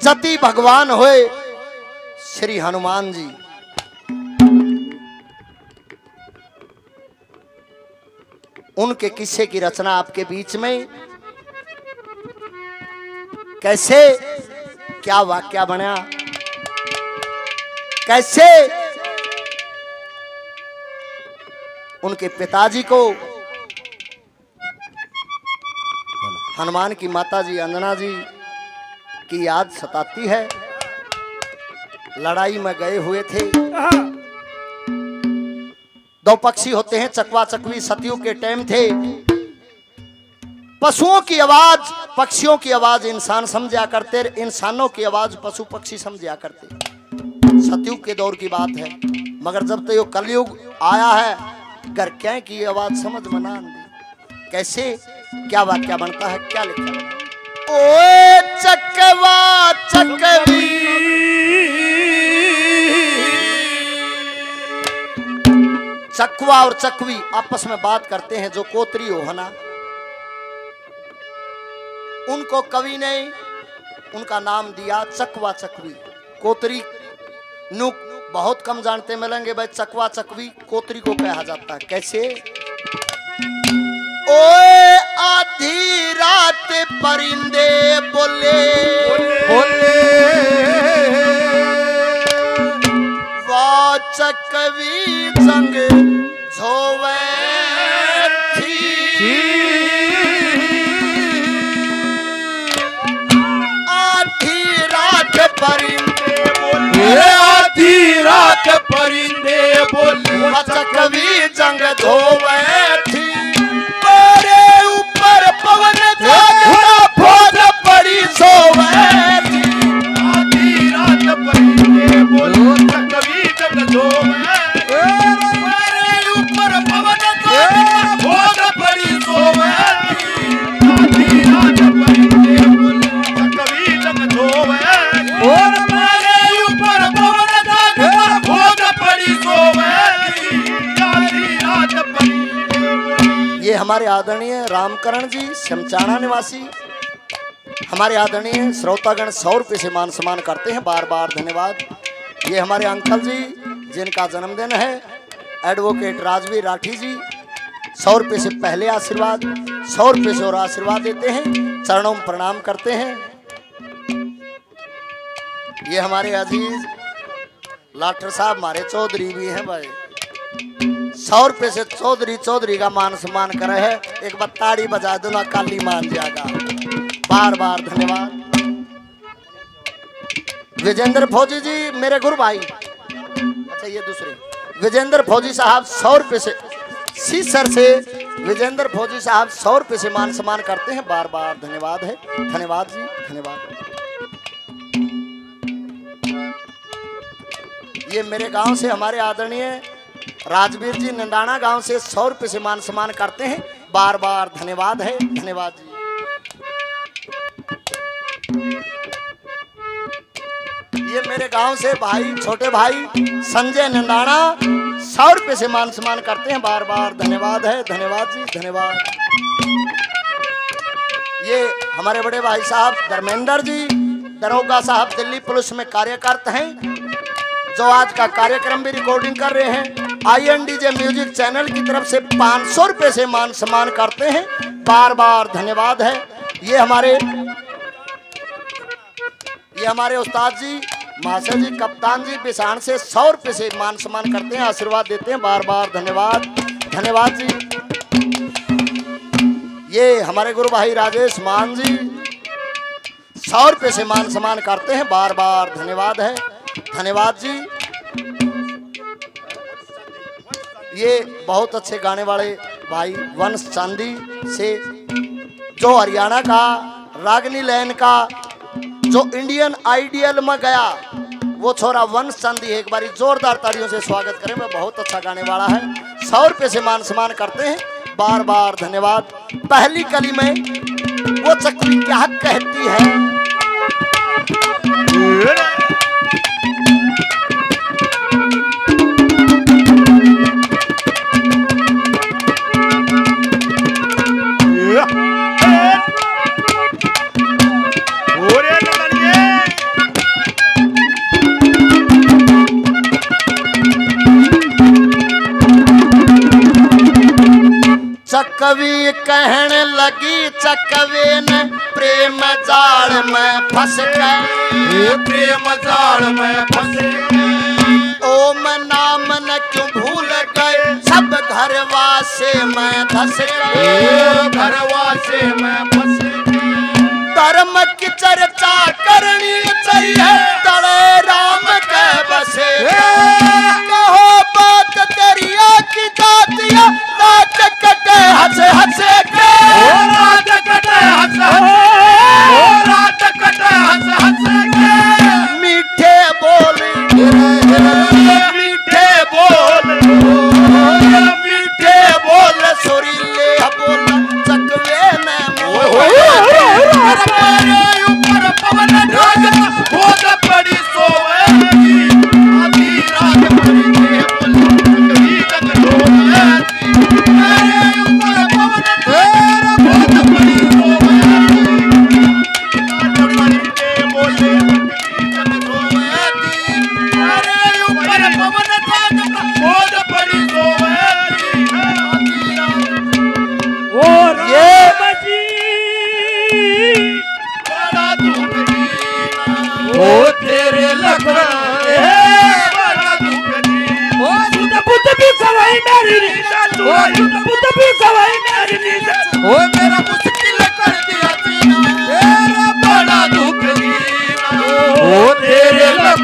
जति भगवान होए श्री हनुमान जी। उनके किस्से की रचना आपके बीच में। कैसे क्या वाक्या बना, कैसे उनके पिताजी को हनुमान की माता जी अंजना जी की याद सताती है। लड़ाई में गए हुए थे, दो पक्षी होते हैं चकवा चकवी, सतयुग के टाइम थे। पशुओं की आवाज पक्षियों की आवाज इंसान समझा करते, इंसानों की आवाज पशु पक्षी समझा करते। सतयुग के दौर की बात है, मगर जब तक कलयुग आया है घर क्या की आवाज समझ में ना आती। कैसे क्या वाक्या बनता है, क्या लिखा है? ओए चकवा चकवी चकवा और चकवी आपस में बात करते हैं, जो कोतरी हो है ना, उनको कवि ने उनका नाम दिया चकवा चकवी। कोतरी नुक बहुत कम जानते मिलेंगे भाई, चकवा चकवी कोतरी को कहा जाता है। कैसे? ओए आधी रात परिंदे बोले बोले वाह चकवी जंग झोवे थी। आधी रात परिंदे बोले, आधी रात परिंदे बोले वाह चकवी जंग झोवे थी। ऊपर पवन था फौज पड़ी सोवे थी। आधी रात परिंदे बोले चकवी जंग झोवे, ऊपर पवन था फौज पड़ी सोवे थी। आधी रात परिंदे बोले चकवी जंग झोवे, और मेरे ऊपर पवन था फौज पड़ी सोवे थी। आधी रात परिंदे बोले। ये हमारे आदरणीय रामकरण जी शमचाना निवासी, हमारे आदरणीय श्रोतागण 100 रुपये से मान सम्मान करते हैं, बार बार धन्यवाद। ये हमारे अंकल जी जिनका जन्मदिन है एडवोकेट राजवीर राठी जी, 100 रुपये से पहले आशीर्वाद, 100 रुपये से और आशीर्वाद देते हैं, चरणों में प्रणाम करते हैं। ये हमारे अजीज लाठर साहब हमारे चौधरी भी हैं भाई, 100 रुपये से चौधरी का मान सम्मान करे है। एक बार ताड़ी बजा दो ना, काली मान जाएगा। बार बार धन्यवाद। विजेंद्र फौजी जी मेरे गुरु भाई, अच्छा ये दूसरे विजेंद्र फौजी साहब 100 रुपये से, सीसर से विजेंद्र फौजी साहब 100 रुपये से मान सम्मान करते हैं, बार बार धन्यवाद है। धन्यवाद जी, धन्यवाद। ये मेरे गांव से हमारे आदरणीय राजवीर जी नंदाना गांव से 100 रुपये से मान सम्मान करते हैं, बार बार धन्यवाद है। धन्यवाद जी। ये मेरे गांव से भाई छोटे भाई संजय नंदाना 100 रुपये से मान सम्मान करते हैं, बार बार धन्यवाद है। धन्यवाद जी, धन्यवाद। ये हमारे बड़े भाई साहब धर्मेंद्र जी दरोगा साहब दिल्ली पुलिस में कार्यरत हैं, जो आज का कार्यक्रम भी रिकॉर्डिंग कर रहे हैं। INDJ म्यूजिक चैनल की तरफ से 500 रुपये से मान सम्मान करते हैं, बार बार धन्यवाद है। ये हमारे उस्ताद जी मास्टर जी कप्तान जी बिसान से 100 रुपये से मान सम्मान करते हैं, आशीर्वाद देते हैं, बार बार धन्यवाद। धन्यवाद जी। ये हमारे गुरु भाई राजेश मान जी 100 रुपये से मान सम्मान करते हैं, बार बार धन्यवाद है। धन्यवाद जी। ये बहुत अच्छे गाने वाले भाई वंश चांदी से, जो हरियाणा का रागनी लैन का जो इंडियन आइडियल में गया, वो छोरा वंश चांदी है। एक बारी जोरदार तालियों से स्वागत करें, वो बहुत अच्छा गाने वाला है। 100 रुपये से मान सम्मान करते हैं, बार बार धन्यवाद। पहली कली में वो चकवी क्या कहती है? चकवी कहने लगी चकवे ने प्रेम जाल में फंस गए, प्रेम जाल में फंस गए। ओम नाम न क्यों भूल गए, सब घरवासे में धस गए, घरवासे में फंस गए। धर्म की चर्चा करनी चाहिए, तड़े राम के बसे। कहो बात दरिया की जातिया, रात कटे हंसे हंसे के, रात कटे हंस हंस, रात कटे हंस हंस के। मीठे बोल मीठे बोल, मीठे बोल सुरीले बोल चकवे में मोह। ऊपर पवन ढाका भोग पड़ी सोवेगी, आधी रात पड़ी के बोली तक रोवेगी। मेरे ऊपर पवन ढाका भोग पड़ी सोवेगी, रात पड़ी के बोले तक रोवेगी। मेरे ऊपर पवन ढाका भोग पड़ी सोवेगी, आधी रात। और ये बड़ा दुख दीना, ओ तेरे लगन बड़ा दुख दीना। ओ सुध बुद्ध भी सवाई मेरी नींद, ओ सुध बुद्ध भी सवाई मेरी नींद। ओ मेरा मुश्किल कर दिया जीना, तेरा बड़ा दुख दीना। ओ तेरे लगन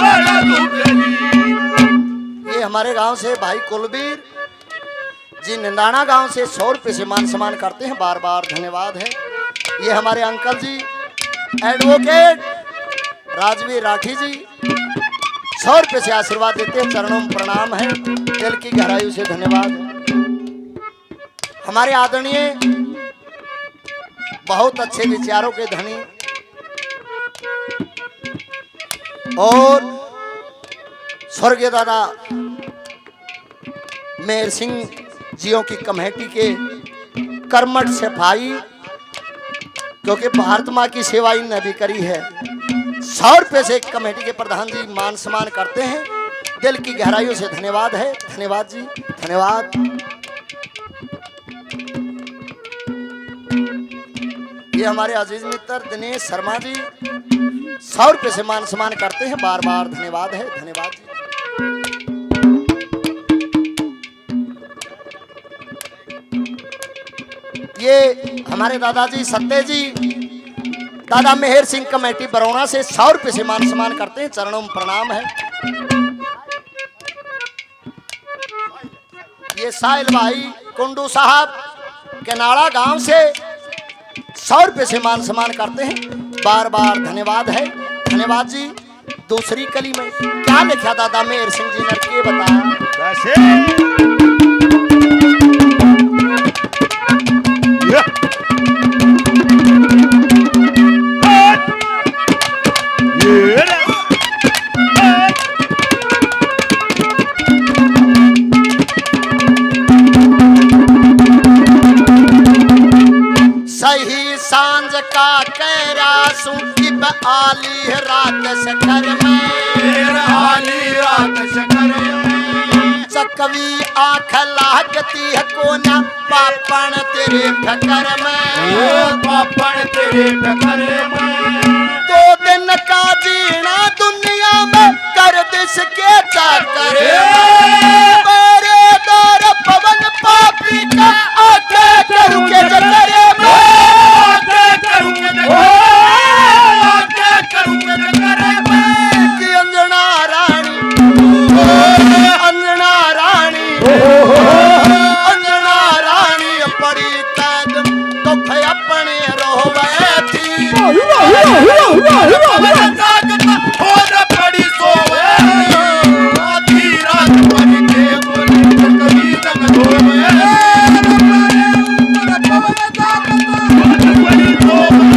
बड़ा दुख दीना। ये हमारे गांव से भाई कुलबीर जी निंदाना गांव से 100 रुपये से मान सम्मान करते हैं, बार बार धन्यवाद है। ये हमारे अंकल जी एडवोकेट राजवीर राठी जी 100 रुपये से आशीर्वाद देते हैं, चरणों में प्रणाम है, दिल की गहराई से धन्यवाद है। हमारे आदरणीय बहुत अच्छे विचारों के धनी और स्वर्गीय दादा मेहर सिंह जियों की कमेटी के कर्मठ सिपाही, क्योंकि भारत माँ की सेवा इन्होंने भी करी है। 100 रुपये से कमेटी के प्रधान जी मान सम्मान करते हैं, दिल की गहराइयों से धन्यवाद है। धन्यवाद जी, धन्यवाद। ये हमारे अजीज मित्र दिनेश शर्मा जी 100 रुपये से मान सम्मान करते हैं, बार बार धन्यवाद है। धन्यवाद जी। ये हमारे दादाजी सत्य जी दादा मेहर सिंह कमेटी बरौना से 100 रुपये से मान सम्मान करते हैं, चरणों में प्रणाम है। ये साहिल भाई कुंडू साहब केनाड़ा गांव से 100 रुपये से मान सम्मान करते हैं, बार बार धन्यवाद है। धन्यवाद जी। दूसरी कली में क्या लिखा दादा मेहर सिंह जी ने, के बताया कैसे सही सांझ का कैरा सुखिब आली रात शकर में, हाली रात शकर में। चकवी आँख लागती है कोना पापण तेरे ठकर में, पापड़ तेरे ठकर में। 2 दिन का जीना दुनिया में कर दिस के चाकर मेरे दौर पवन पापी का आके करू के जकरे में, कि अंजना रानी अंजना रानी अंजना रानी पड़ी कैद दुख अपने रोवे थी। पड़ी सोवे आधी रात पड़ी के बोले कभी तक रोवे। पड़ी सोवे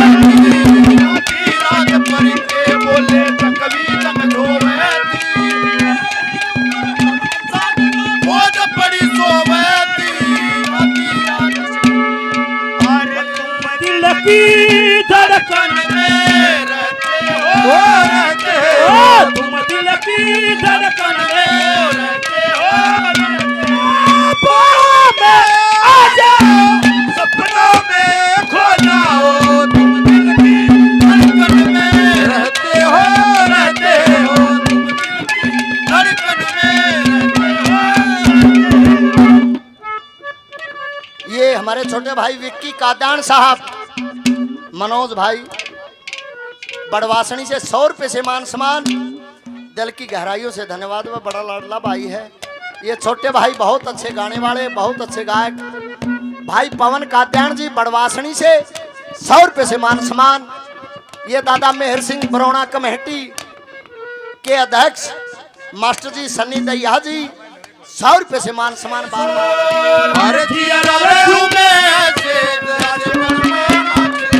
आधी रात पड़ी के बोले कभी तक रोवे। पड़ी सोवे आधी रात। अरे तुम दिल की धड़कन में रहते हो छोटे भाई विक्की कादान साहब, मनोज भाई बड़वासनी से 100 रुपए से मान सम्मान। दिल की गहराइयों से धन्यवाद। वह बड़ा लाडला भाई है। ये छोटे भाई बहुत अच्छे गाने वाले, बहुत अच्छे गायक। भाई पवन कात्यायन जी बड़वासनी से 100 रुपए से मान सम्मान। ये दादा मेहर सिंह बरौना कमेटी के अध्यक्ष मास्टर जी सन्नी दैया जी 100 रुपए से मान सम्मान। अरे जिया रे झूमे ऐसे राजमन में नाचे।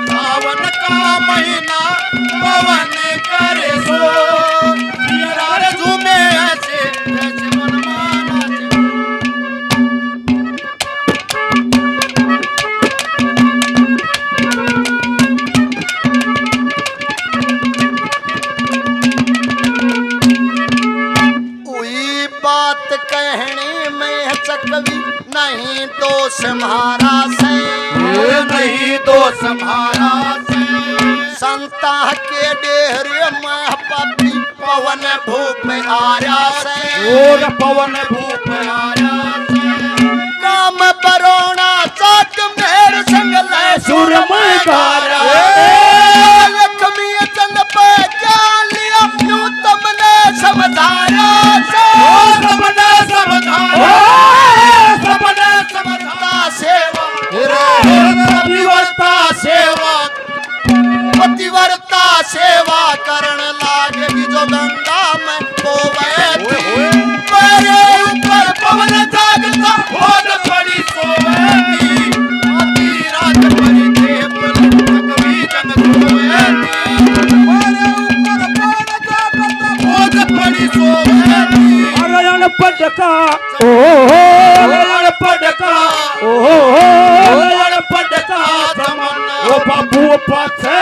सावन का महीना पवन करे सो, जिया रे झूमे ऐसे जैसे मन में नाचे। बात कहने में चकवी नहीं दोष हमारा से, नहीं दोष हमारा से। संता के डेहरे में पपी पवन भूप आया से, और पवन भूप आया से। काम बरोना चाक मेर संगल सुरमय कारा लक्ष्मी चंद पे जान लिया यूं तुमने समझाया से। सबने समझाया, सबने समझाया। सेवा पतिव्रता सेवा, पतिव्रता सेवा करण लागेगी जो गंगा में पोवेगी। मेरे ऊपर पवन जागता बहुत बड़ी सोवेगी। आधी रात भरी देवल कभी जंग सोवेगी। मेरे ऊपर पवन जागता बहुत बड़ी सोवेगी। अरण पटका ओ अरण पटका ओ अरण पटका तमन्ना ओ बाबू पाछे